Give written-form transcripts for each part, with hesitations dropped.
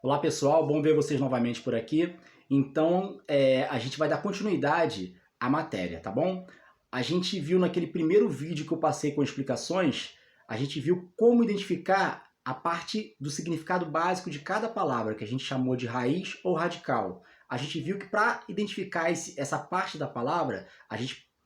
Olá pessoal, bom ver vocês novamente por aqui. Então, a gente vai dar continuidade à matéria, tá bom? A gente viu naquele primeiro vídeo que eu passei com explicações, a gente viu como identificar a parte do significado básico de cada palavra, que a gente chamou de raiz ou radical. A gente viu que para identificar essa parte da palavra,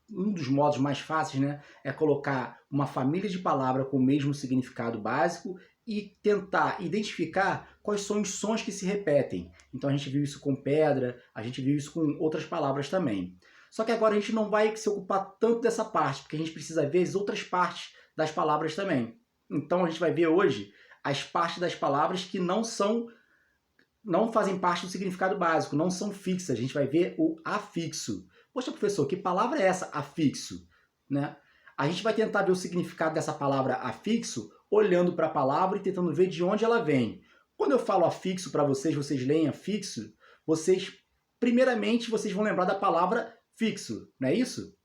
um dos modos mais fáceis, né, é colocar uma família de palavras com o mesmo significado básico e tentar identificar quais são os sons que se repetem. Então a gente viu isso com pedra, a gente viu isso com outras palavras também. Só que agora a gente não vai se ocupar tanto dessa parte, porque a gente precisa ver as outras partes das palavras também. Então a gente vai ver hoje as partes das palavras que não fazem parte do significado básico, não são fixas. A gente vai ver o afixo. Poxa, professor, que palavra é essa, afixo? Né? A gente vai tentar ver o significado dessa palavra afixo olhando para a palavra e tentando ver de onde ela vem. Quando eu falo afixo para vocês leem afixo, primeiramente, vocês vão lembrar da palavra fixo, não é isso?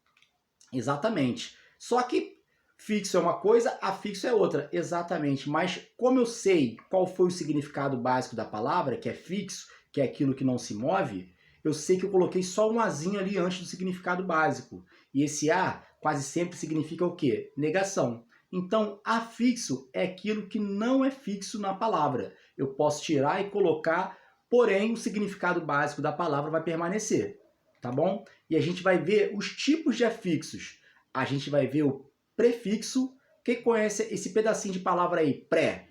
Exatamente. Só que fixo é uma coisa, afixo é outra. Exatamente. Mas como eu sei qual foi o significado básico da palavra, que é fixo, que é aquilo que não se move, eu sei que eu coloquei só um azinho ali antes do significado básico. E esse a quase sempre significa o quê? Negação. Então, afixo é aquilo que não é fixo na palavra. Eu posso tirar e colocar, porém o significado básico da palavra vai permanecer. Tá bom? E a gente vai ver os tipos de afixos. A gente vai ver o prefixo. Quem conhece esse pedacinho de palavra aí? Pré.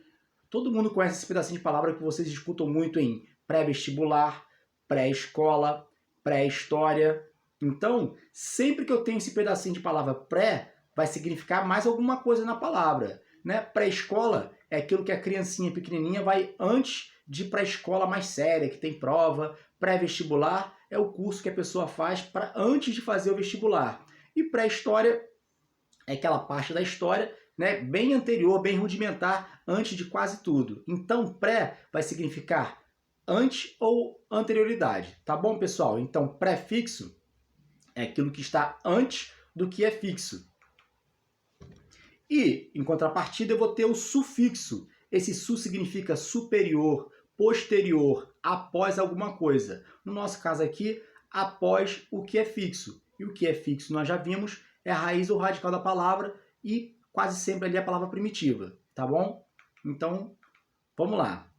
Todo mundo conhece esse pedacinho de palavra que vocês escutam muito em pré-vestibular, pré-escola, pré-história. Então, sempre que eu tenho esse pedacinho de palavra pré, vai significar mais alguma coisa na palavra. Né? Pré-escola é aquilo que a criancinha pequenininha vai antes de ir para a escola mais séria, que tem prova. Pré-vestibular é o curso que a pessoa faz antes de fazer o vestibular. E pré-história é aquela parte da história, né, bem anterior, bem rudimentar, antes de quase tudo. Então, pré vai significar antes ou anterioridade. Tá bom, pessoal? Então, prefixo é aquilo que está antes do que é fixo. E, em contrapartida, eu vou ter o sufixo. Esse su significa superior, posterior, após alguma coisa. No nosso caso aqui, após o que é fixo. E o que é fixo nós já vimos, é a raiz ou radical da palavra e quase sempre ali a palavra primitiva, tá bom? Então, vamos lá.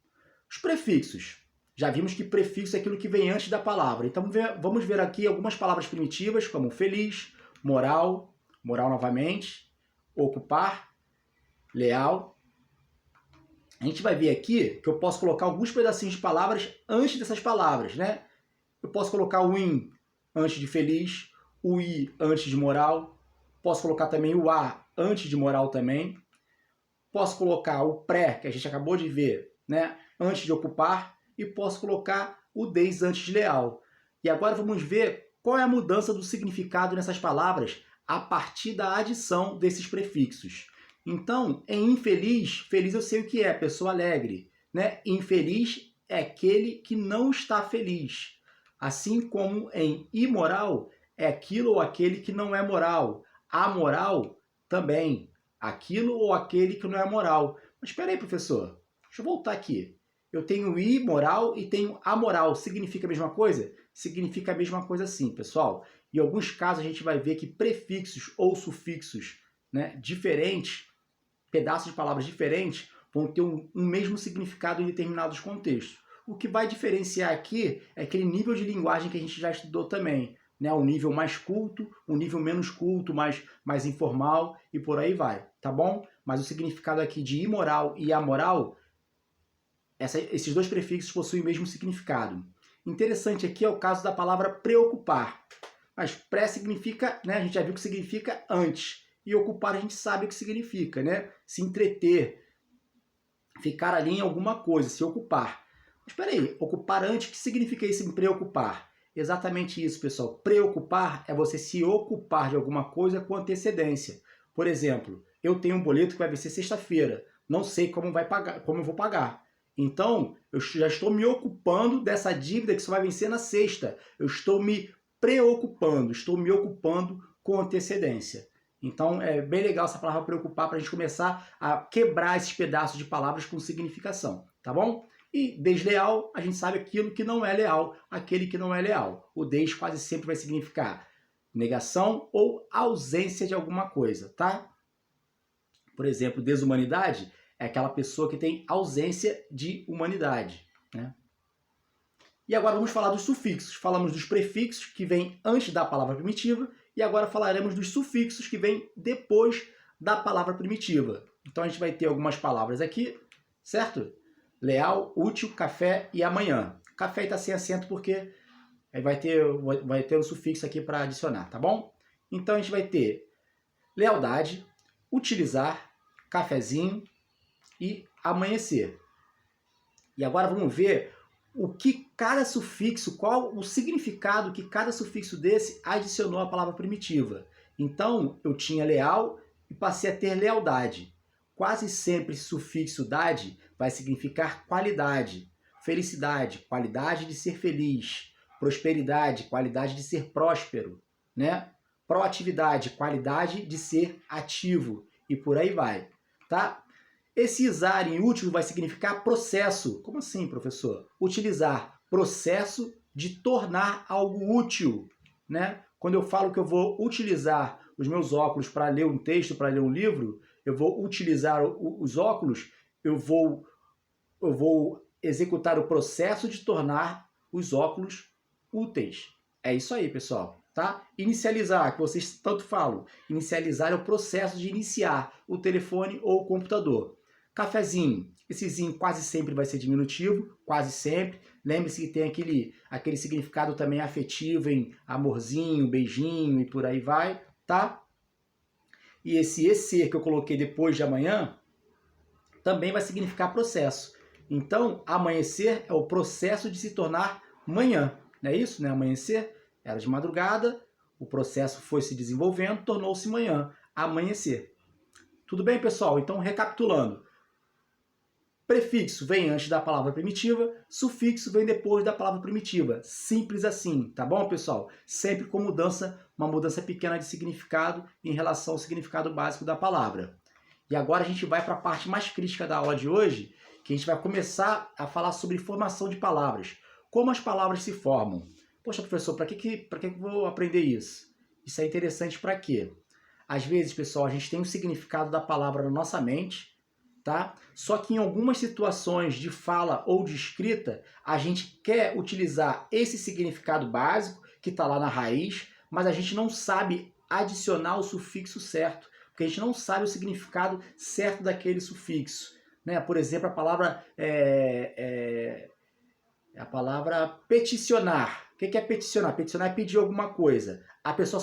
Os prefixos. Já vimos que prefixo é aquilo que vem antes da palavra. Então, vamos ver aqui algumas palavras primitivas, como feliz, moral, moral novamente, ocupar, leal. A gente vai ver aqui que eu posso colocar alguns pedacinhos de palavras antes dessas palavras, né? Eu posso colocar o in antes de feliz, o i antes de moral, posso colocar também o a antes de moral também, posso colocar o pré, que a gente acabou de ver, né, antes de ocupar, e posso colocar o des antes de leal. E agora vamos ver qual é a mudança do significado nessas palavras a partir da adição desses prefixos. Então, em infeliz, feliz eu sei o que é, pessoa alegre, né? Infeliz é aquele que não está feliz. Assim como em imoral é aquilo ou aquele que não é moral. Amoral também, aquilo ou aquele que não é moral. Mas espera aí, professor, deixa eu voltar aqui. Eu tenho imoral e tenho amoral. Significa a mesma coisa? Significa a mesma coisa sim, pessoal. Em alguns casos a gente vai ver que prefixos ou sufixos, né, diferentes, pedaços de palavras diferentes, vão ter um mesmo significado em determinados contextos. O que vai diferenciar aqui é aquele nível de linguagem que a gente já estudou também. Né, um nível mais culto, um nível menos culto, mais informal e por aí vai, tá bom? Mas o significado aqui de imoral e amoral, esses dois prefixos possuem o mesmo significado. Interessante aqui é o caso da palavra preocupar. Mas pré significa, né, a gente já viu que significa antes. E ocupar a gente sabe o que significa, né? Se entreter, ficar ali em alguma coisa, se ocupar. Mas espera aí, ocupar antes, o que significa isso em preocupar? Exatamente isso, pessoal. Preocupar é você se ocupar de alguma coisa com antecedência. Por exemplo, eu tenho um boleto que vai vencer sexta-feira. Não sei como eu vou pagar. Então, eu já estou me ocupando dessa dívida que só vai vencer na sexta. Eu estou me preocupando, estou me ocupando com antecedência. Então, é bem legal essa palavra preocupar para a gente começar a quebrar esses pedaços de palavras com significação, tá bom? E desleal, a gente sabe aquilo que não é leal, aquele que não é leal. O des quase sempre vai significar negação ou ausência de alguma coisa, tá? Por exemplo, desumanidade é aquela pessoa que tem ausência de humanidade, né? E agora vamos falar dos sufixos. Falamos dos prefixos, que vêm antes da palavra primitiva, e agora falaremos dos sufixos, que vêm depois da palavra primitiva. Então a gente vai ter algumas palavras aqui, certo? Leal, útil, café e amanhã. Café está sem acento porque vai ter um sufixo aqui para adicionar, tá bom? Então a gente vai ter lealdade, utilizar, cafezinho e amanhecer. E agora vamos ver o que cada sufixo, qual o significado que cada sufixo desse adicionou à palavra primitiva. Então, eu tinha leal e passei a ter lealdade. Quase sempre esse sufixo dade vai significar qualidade, felicidade, qualidade de ser feliz, prosperidade, qualidade de ser próspero, né? Proatividade, qualidade de ser ativo e por aí vai, tá? Esse usar em útil vai significar processo. Como assim, professor? Utilizar, processo de tornar algo útil, né? Quando eu falo que eu vou utilizar os meus óculos para ler um texto, para ler um livro, eu vou utilizar os óculos, eu vou executar o processo de tornar os óculos úteis. É isso aí, pessoal. Tá? Inicializar, que vocês tanto falam. Inicializar é o processo de iniciar o telefone ou o computador. Cafezinho. Esse zinho quase sempre vai ser diminutivo, quase sempre. Lembre-se que tem aquele significado também afetivo em amorzinho, beijinho e por aí vai, tá? E esse ser que eu coloquei depois de amanhã também vai significar processo. Então, amanhecer é o processo de se tornar manhã. Não é isso? Né? Amanhecer era de madrugada, o processo foi se desenvolvendo, tornou-se manhã, amanhecer. Tudo bem, pessoal? Então, recapitulando. Prefixo vem antes da palavra primitiva, sufixo vem depois da palavra primitiva. Simples assim, tá bom, pessoal? Sempre com uma mudança pequena de significado em relação ao significado básico da palavra. E agora a gente vai para a parte mais crítica da aula de hoje, que a gente vai começar a falar sobre formação de palavras. Como as palavras se formam. Poxa, professor, para que eu vou aprender isso? Isso é interessante para quê? Às vezes, pessoal, a gente tem um significado da palavra na nossa mente, tá? Só que em algumas situações de fala ou de escrita, a gente quer utilizar esse significado básico, que está lá na raiz, mas a gente não sabe adicionar o sufixo certo, porque a gente não sabe o significado certo daquele sufixo. Né? Por exemplo, a palavra peticionar. O que é peticionar? Peticionar é pedir alguma coisa. A pessoa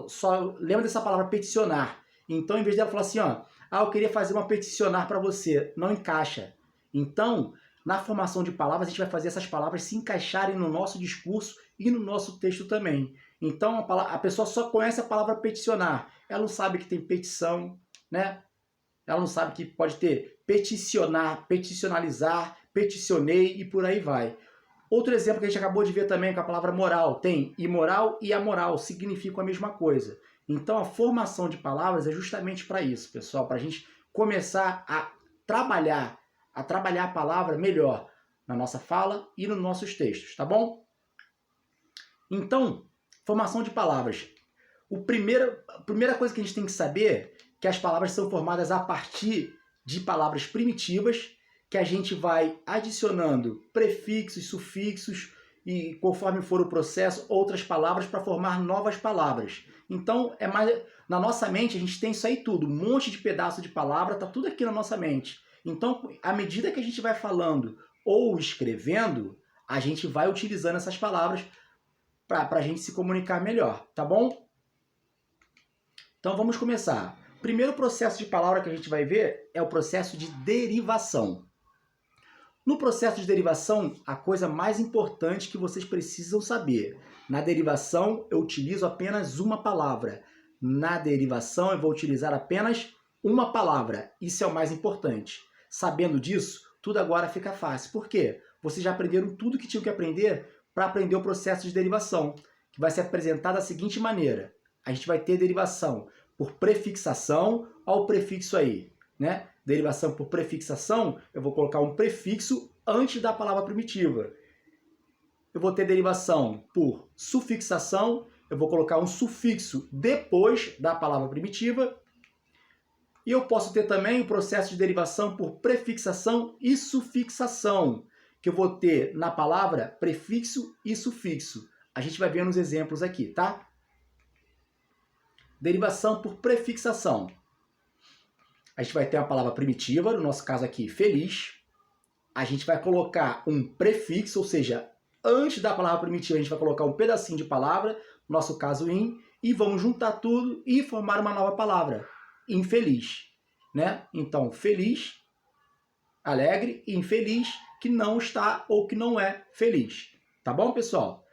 só lembra dessa palavra peticionar. Então, em vez dela falar assim, ó, eu queria fazer uma peticionar para você, não encaixa. Então, na formação de palavras, a gente vai fazer essas palavras se encaixarem no nosso discurso e no nosso texto também. Então, a pessoa só conhece a palavra peticionar. Ela não sabe que tem petição, né? Ela não sabe que pode ter peticionar, peticionalizar, peticionei e por aí vai. Outro exemplo que a gente acabou de ver também com a palavra moral. Tem imoral e amoral, significam a mesma coisa. Então a formação de palavras é justamente para isso, pessoal, para a gente começar a trabalhar a palavra melhor na nossa fala e nos nossos textos, tá bom? Então, formação de palavras. A primeira coisa que a gente tem que saber é que as palavras são formadas a partir de palavras primitivas, que a gente vai adicionando prefixos, sufixos e, conforme for o processo, outras palavras para formar novas palavras. Então, na nossa mente, a gente tem isso aí tudo, um monte de pedaço de palavra, tá tudo aqui na nossa mente. Então, à medida que a gente vai falando ou escrevendo, a gente vai utilizando essas palavras para a gente se comunicar melhor, tá bom? Então, vamos começar. O primeiro processo de palavra que a gente vai ver é o processo de derivação. No processo de derivação, a coisa mais importante que vocês precisam saber. Na derivação, eu utilizo apenas uma palavra. Na derivação, eu vou utilizar apenas uma palavra. Isso é o mais importante. Sabendo disso, tudo agora fica fácil. Por quê? Vocês já aprenderam tudo que tinham que aprender para aprender o processo de derivação, que vai ser apresentado da seguinte maneira. A gente vai ter derivação por prefixação, olha o prefixo aí, né? Derivação por prefixação, eu vou colocar um prefixo antes da palavra primitiva. Eu vou ter derivação por sufixação, eu vou colocar um sufixo depois da palavra primitiva. E eu posso ter também o processo de derivação por prefixação e sufixação, que eu vou ter na palavra prefixo e sufixo. A gente vai ver nos exemplos aqui, tá? Derivação por prefixação. A gente vai ter a palavra primitiva, no nosso caso aqui, feliz. A gente vai colocar um prefixo, ou seja, antes da palavra primitiva a gente vai colocar um pedacinho de palavra, no nosso caso in, e vamos juntar tudo e formar uma nova palavra, infeliz, né? Então, feliz, alegre, e infeliz, que não está ou que não é feliz. Tá bom, pessoal?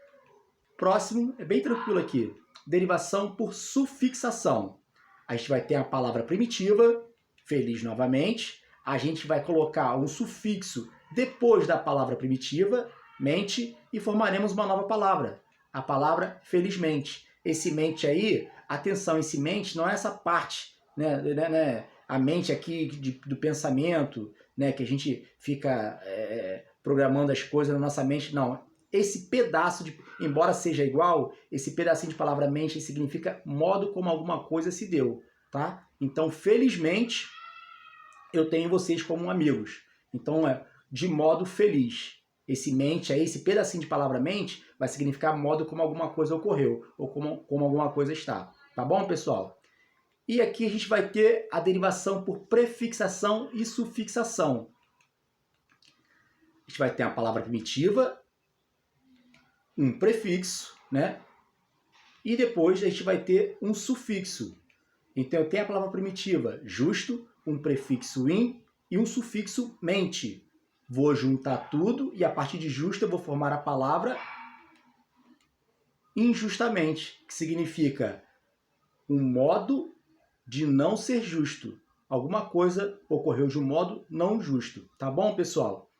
Próximo, é bem tranquilo aqui. Derivação por sufixação. A gente vai ter a palavra primitiva, feliz novamente. A gente vai colocar um sufixo depois da palavra primitiva, mente, e formaremos uma nova palavra. A palavra felizmente. Esse mente aí, atenção, esse mente não é essa parte, né, a mente aqui do pensamento, né, que a gente fica programando as coisas na nossa mente, não. Esse pedaço, embora seja igual, esse pedacinho de palavra mente significa modo como alguma coisa se deu, tá? Então, felizmente, eu tenho vocês como amigos. Então, de modo feliz. Esse mente aí, esse pedacinho de palavra mente, vai significar modo como alguma coisa ocorreu, ou como alguma coisa está. Tá bom, pessoal? E aqui a gente vai ter a derivação por prefixação e sufixação. A gente vai ter a palavra primitiva, um prefixo, né? E depois a gente vai ter um sufixo. Então eu tenho a palavra primitiva, justo, um prefixo in e um sufixo mente. Vou juntar tudo e a partir de justo eu vou formar a palavra injustamente, que significa um modo de não ser justo. Alguma coisa ocorreu de um modo não justo. Tá bom, pessoal?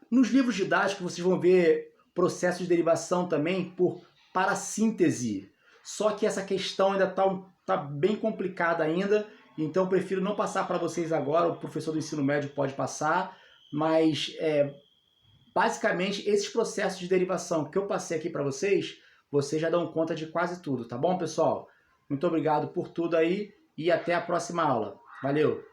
Nos livros didáticos vocês vão ver processo de derivação também por parassíntese. Só que essa questão ainda tá bem complicada ainda, então eu prefiro não passar para vocês agora, o professor do ensino médio pode passar, mas basicamente esses processos de derivação que eu passei aqui para vocês já dão conta de quase tudo, tá bom, pessoal? Muito obrigado por tudo aí e até a próxima aula. Valeu!